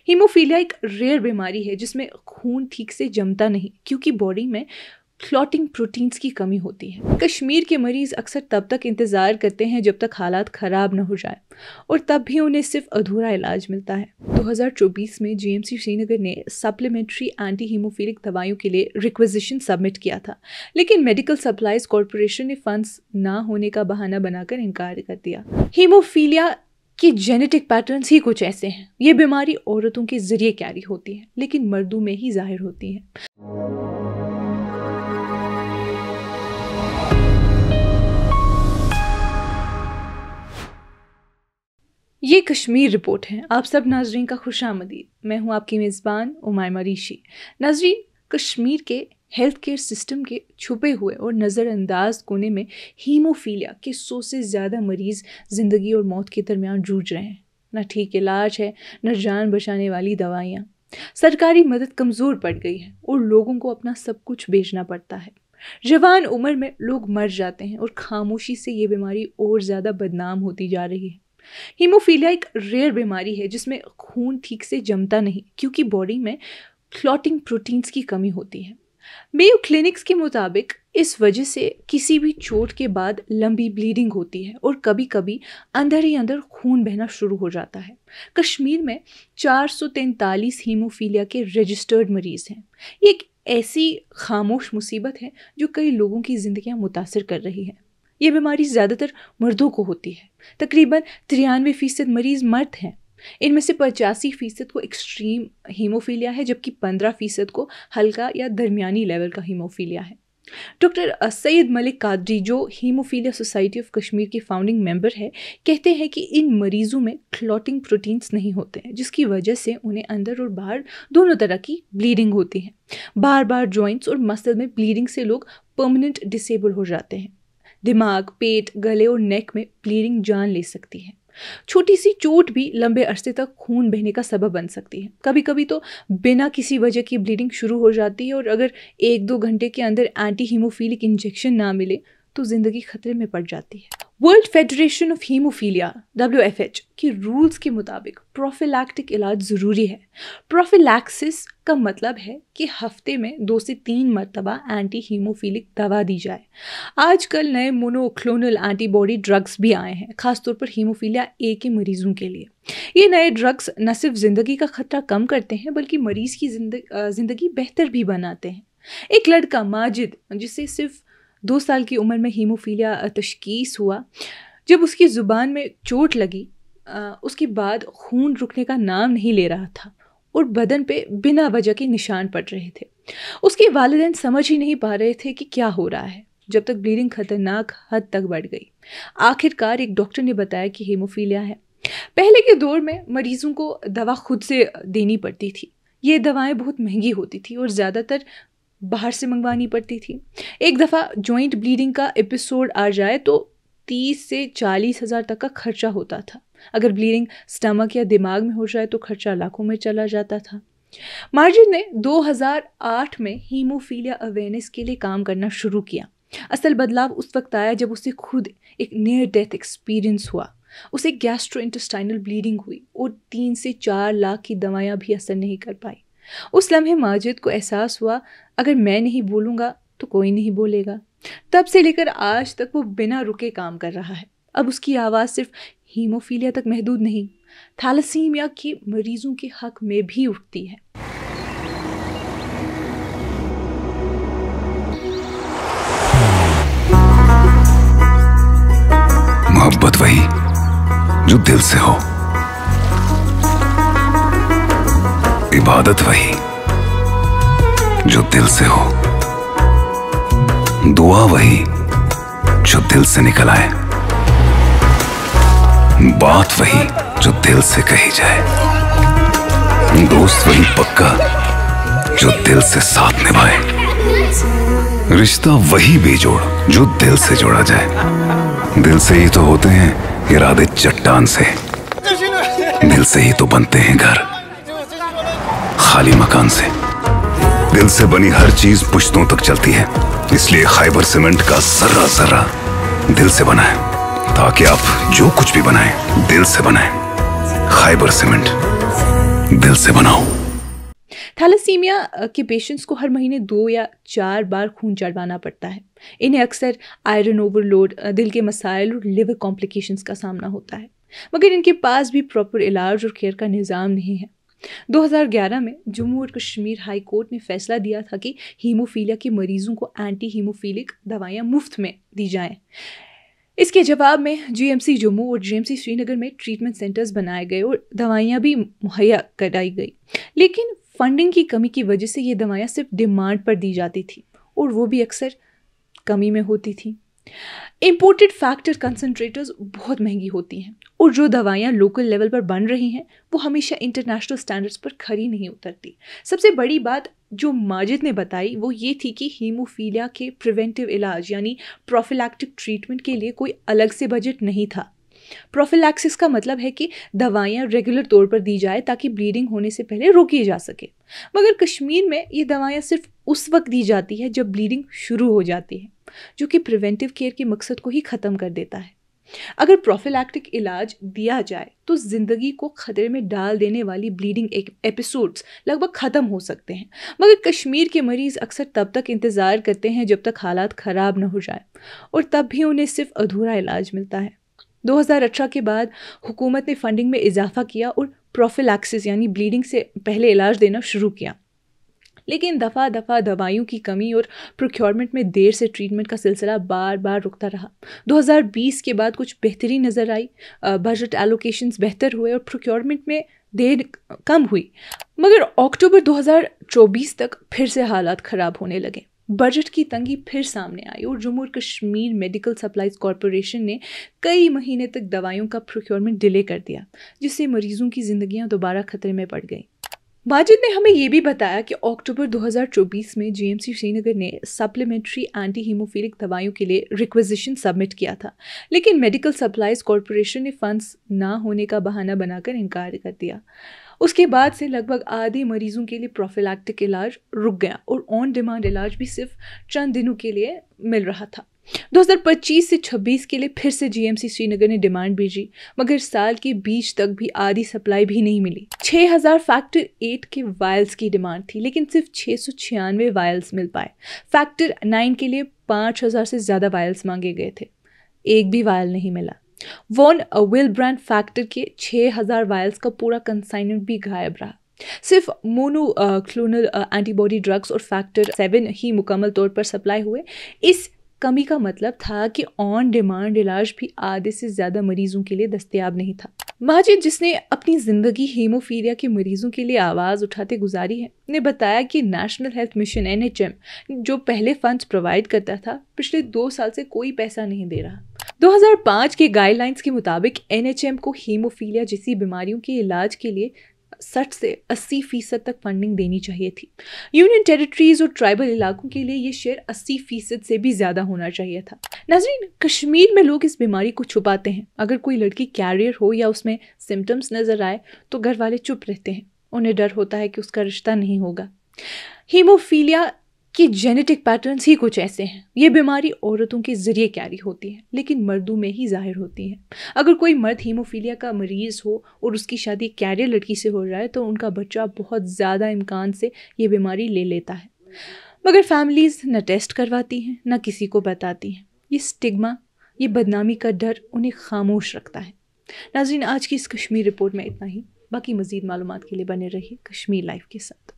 Haemophilia एक rare बीमारी है जिसमें खून ठीक से जमता नहीं क्योंकि बॉडी में क्लॉटिंग प्रोटीन्स की कमी होती है। कश्मीर के मरीज अक्सर तब तक इंतज़ार करते हैं जब तक हालात ख़राब न हो जाए और तब भी उन्हें सिर्फ अधूरा इलाज मिलता है। 2024 में जीएमसी श्रीनगर ने सप्लीमेंट्री एंटी हीमोफिलिक दवाइयों के लिए रिक्वेजिशन सबमिट किया था, लेकिन मेडिकल सप्लाईज कॉरपोरेशन ने फंड्स ना होने का बहाना बनाकर इनकार कर दिया। हीमोफीलिया कि जेनेटिक पैटर्न्स ही कुछ ऐसे हैं। ये बीमारी औरतों के जरिए कैरी होती है लेकिन मर्दों में ही जाहिर होती है। ये कश्मीर रिपोर्ट है। आप सब नाजरीन का खुशामदीद। मैं हूँ आपकी मेज़बान उमायमा ऋषि। नाजरीन, कश्मीर के हेल्थ केयर सिस्टम के छुपे हुए और नज़रअंदाज कोने में हीमोफीलिया के 100 से ज़्यादा मरीज़ ज़िंदगी और मौत के दरमियान जूझ रहे हैं। न ठीक इलाज है, न जान बचाने वाली दवाइयाँ। सरकारी मदद कमज़ोर पड़ गई है और लोगों को अपना सब कुछ बेचना पड़ता है। जवान उम्र में लोग मर जाते हैं और खामोशी से ये बीमारी और ज़्यादा बदनाम होती जा रही है। हीमोफीलिया एक रेयर बीमारी है जिसमें खून ठीक से जमता नहीं क्योंकि बॉडी में क्लॉटिंग प्रोटीन्स की कमी होती है। मेयो क्लिनिक्स के मुताबिक इस वजह से किसी भी चोट के बाद लंबी ब्लीडिंग होती है और कभी कभी अंदर ही अंदर खून बहना शुरू हो जाता है। कश्मीर में 443 हीमोफीलिया के रजिस्टर्ड मरीज हैं। ये एक ऐसी खामोश मुसीबत है जो कई लोगों की जिंदगियां मुतासिर कर रही है। ये बीमारी ज़्यादातर मर्दों को होती है। तकरीबन 93% मरीज मर्द हैं। इनमें से 85% को एक्सट्रीम हीमोफीलिया है जबकि 15% को हल्का या दरमियानी लेवल का हीमोफीलिया है। डॉक्टर सैयद मलिक कादरी, जो हीमोफीलिया सोसाइटी ऑफ कश्मीर के फाउंडिंग मेंबर है, कहते हैं कि इन मरीजों में क्लॉटिंग प्रोटीन्स नहीं होते हैं जिसकी वजह से उन्हें अंदर और बाहर दोनों तरह की ब्लीडिंग होती है। बार बार जॉइंट्स और मसल में ब्लीडिंग से लोग परमानेंट डिसेबल हो जाते हैं। दिमाग, पेट, गले और नेक में ब्लीडिंग जान ले सकती है। छोटी सी चोट भी लंबे अरसे तक खून बहने का सबब बन सकती है। कभी कभी तो बिना किसी वजह की ब्लीडिंग शुरू हो जाती है और अगर 1-2 घंटे के अंदर एंटी हीमोफिलिक इंजेक्शन ना मिले तो जिंदगी खतरे में पड़ जाती है। World federation of haemophilia WFH के रूल्स के मुताबिक प्रोफिलैक्टिक इलाज ज़रूरी है। प्रोफिलैक्सिस का मतलब है कि हफ्ते में 2 से 3 मरतबा एंटी हीमोफिलिक दवा दी जाए। आजकल नए मोनोक्लोनल एंटीबॉडी ड्रग्स भी आए हैं, खासतौर पर हीमोफीलिया A के मरीजों के लिए। ये नए ड्रग्स न सिर्फ ज़िंदगी का खतरा कम करते हैं बल्कि मरीज़ की ज़िंदगी बेहतर भी बनाते हैं। एक लड़का माजिद, जिसे सिर्फ 2 साल की उम्र में हीमोफीलिया तशखीस हुआ, जब उसकी ज़ुबान में चोट लगी उसके बाद खून रुकने का नाम नहीं ले रहा था और बदन पे बिना वजह के निशान पड़ रहे थे। उसके वालिदैन समझ ही नहीं पा रहे थे कि क्या हो रहा है, जब तक ब्लीडिंग खतरनाक हद तक बढ़ गई। आखिरकार एक डॉक्टर ने बताया कि हीमोफीलिया है। पहले के दौर में मरीजों को दवा खुद से देनी पड़ती थी। ये दवाएं बहुत महंगी होती थी और ज़्यादातर बाहर से मंगवानी पड़ती थी। एक दफ़ा जॉइंट ब्लीडिंग का एपिसोड आ जाए तो 30 से 40 हज़ार तक का खर्चा होता था। अगर ब्लीडिंग स्टमक या दिमाग में हो जाए तो खर्चा लाखों में चला जाता था। मार्जिन ने 2008 में हीमोफीलिया अवेयरनेस के लिए काम करना शुरू किया। असल बदलाव उस वक्त आया जब उसे खुद एक नियर डेथ एक्सपीरियंस हुआ। उसे गैस्ट्रोइंटेस्टाइनल ब्लीडिंग हुई और 3 से 4 लाख की दवाइयाँ भी असर नहीं कर पाई। उस लम्हे माजिद को एहसास हुआ, अगर मैं नहीं बोलूँगा तो कोई नहीं बोलेगा। तब से लेकर आज तक वो बिना रुके काम कर रहा है। अब उसकी आवाज़ सिर्फ हीमोफीलिया तक महदूद नहीं, थैलेसीमिया के मरीजों के हक में भी उठती है। मोहब्बत वही जो दिल से हो, इबादत वही जो दिल से हो, दुआ वही जो दिल से निकल आए, बात वही जो दिल से कही जाए, दोस्त वही पक्का जो दिल से साथ निभाए, रिश्ता वही बेजोड़ जो दिल से जोड़ा जाए। दिल से ही तो होते हैं इरादे चट्टान से, दिल से ही तो बनते हैं घर खाली मकान से। दिल से बनी हर चीज पुश्तों तक चलती है, इसलिए खैबर सीमेंट का जर्रा जर्रा दिल से बना है, ताकि आप जो कुछ भी बनाएं दिल से बनाएं। खैबर सीमेंट, दिल से बनाओ। थैलेसीमिया के पेशेंट्स को हर महीने 2 या 4 बार खून चढ़वाना पड़ता है। इन्हें अक्सर आयरन ओवरलोड, दिल के मसाइल और लिवर कॉम्प्लिकेशंस का सामना होता है, मगर इनके पास भी प्रॉपर इलाज और केयर का निज़ाम नहीं है। 2011 में जम्मू और कश्मीर हाई कोर्ट ने फैसला दिया था कि हीमोफीलिया के मरीजों को एंटी हीमोफिलिक दवाइयाँ मुफ्त में दी जाएँ। इसके जवाब में जीएमसी जम्मू और जीएमसी श्रीनगर में ट्रीटमेंट सेंटर्स बनाए गए और दवाइयाँ भी मुहैया कराई गई, लेकिन फंडिंग की कमी की वजह से ये दवाइयाँ सिर्फ डिमांड पर दी जाती थी और वो भी अक्सर कमी में होती थी। इम्पोर्टेड फैक्टर कंसनट्रेटर्स बहुत महंगी होती हैं और जो दवाइयाँ लोकल लेवल पर बन रही हैं वो हमेशा इंटरनेशनल स्टैंडर्ड्स पर खरी नहीं उतरती। सबसे बड़ी बात जो माजिद ने बताई वो ये थी कि हीमोफीलिया के प्रिवेंटिव इलाज यानी प्रोफिलैक्टिक ट्रीटमेंट के लिए कोई अलग से बजट नहीं था। प्रोफिलैक्सिस का मतलब है कि दवाइयाँ रेगुलर तौर पर दी जाए ताकि ब्लीडिंग होने से पहले रोकी जा सके, मगर कश्मीर में ये दवाइयाँ सिर्फ उस वक्त दी जाती है जब ब्लीडिंग शुरू हो जाती है, जो कि प्रिवेंटिव केयर के मकसद को ही ख़त्म कर देता है। अगर प्रोफिलैक्टिक इलाज दिया जाए तो ज़िंदगी को खतरे में डाल देने वाली ब्लीडिंग एपिसोड्स लगभग ख़त्म हो सकते हैं, मगर कश्मीर के मरीज़ अक्सर तब तक इंतज़ार करते हैं जब तक हालात ख़राब न हो जाए, और तब भी उन्हें सिर्फ अधूरा इलाज मिलता है। 2018 के बाद हुकूमत ने फंडिंग में इजाफा किया और प्रोफिलैक्सिस यानी ब्लीडिंग से पहले इलाज देना शुरू किया, लेकिन दफ़ा दफ़ा दवाइयों की कमी और प्रोक्योरमेंट में देर से ट्रीटमेंट का सिलसिला बार बार रुकता रहा। 2020 के बाद कुछ बेहतरी नज़र आई, बजट एलोकेशंस बेहतर हुए और प्रोक्योरमेंट में देर कम हुई, मगर अक्टूबर 2024 तक फिर से हालात ख़राब होने लगे। बजट की तंगी फिर सामने आई और जम्मू और कश्मीर मेडिकल सप्लाईज कॉरपोरेशन ने कई महीने तक दवाइयों का प्रोक्योरमेंट डिले कर दिया, जिससे मरीजों की ज़िंदगियां दोबारा खतरे में पड़ गईं। माजिद ने हमें ये भी बताया कि अक्टूबर 2024 में जीएमसी श्रीनगर ने सप्लीमेंट्री एंटी हीमोफिलिक दवाइयों के लिए रिक्वेजिशन सबमिट किया था, लेकिन मेडिकल सप्लाईज कॉरपोरेशन ने फंड्स ना होने का बहाना बनाकर इनकार कर दिया। उसके बाद से लगभग आधे मरीजों के लिए प्रोफिलैक्टिक इलाज रुक गया और ऑन डिमांड इलाज भी सिर्फ चंद दिनों के लिए मिल रहा था। 2025 से 26 के लिए फिर से जीएमसी श्रीनगर ने डिमांड भेजी, मगर साल के बीच तक भी आधी सप्लाई भी नहीं मिली। 6000 फैक्टर 8 के वायल्स की डिमांड थी, लेकिन सिर्फ 696 वायल्स मिल पाए। फैक्टर 9 के लिए 5000 से ज़्यादा वायल्स मांगे गए थे, एक भी वायल नहीं मिला। वॉन विल ब्रांड फैक्टर के 6000 वायल्स का पूरा कंसाइनमेंट भी गायब रहा। सिर्फ मोनोक्लोनल एंटीबॉडी ड्रग्स और फैक्टर 7 ही मुकम्मल तौर पर सप्लाई हुए। इस कमी का मतलब था कि ऑन डिमांड इलाज भी आधे से ज़्यादा मरीजों के लिए दस्तयाब नहीं था। माजिद, जिसने अपनी ज़िंदगी हीमोफीलिया के मरीजों के लिए आवाज़ उठाते गुजारी है, ने बताया कि नेशनल हेल्थ मिशन NHM जो पहले फंड्स प्रोवाइड करता था, पिछले 2 साल से कोई पैसा नहीं दे रहा। 2005 के गाइडलाइंस के मुताबिक NHM को हीमोफीलिया जैसी बीमारियों के इलाज के लिए 60 से 80% तक फंडिंग देनी चाहिए थी। यूनियन टेरिटरीज और ट्राइबल इलाकों के लिए ये शेयर 80% से भी ज़्यादा होना चाहिए था। नाज़रीन, कश्मीर में लोग इस बीमारी को छुपाते हैं। अगर कोई लड़की कैरियर हो या उसमें सिम्टम्स नज़र आए तो घर वाले चुप रहते हैं, उन्हें डर होता है कि उसका रिश्ता नहीं होगा। हीमोफीलिया कि जेनेटिक पैटर्न्स ही कुछ ऐसे हैं। ये बीमारी औरतों के ज़रिए कैरी होती है, लेकिन मर्दों में ही जाहिर होती है। अगर कोई मर्द हीमोफीलिया का मरीज़ हो और उसकी शादी कैरियर लड़की से हो जाए तो उनका बच्चा बहुत ज़्यादा इम्कान से ये बीमारी ले लेता है, मगर फैमिलीज़ न टेस्ट करवाती हैं न किसी को बताती हैं। ये स्टिग्मा, ये बदनामी का डर उन्हें खामोश रखता है। नाज़रीन, आज की इस कश्मीर रिपोर्ट में इतना ही। बाकी मज़ीद मालूमात के लिए बने रहिए कश्मीर लाइव के साथ।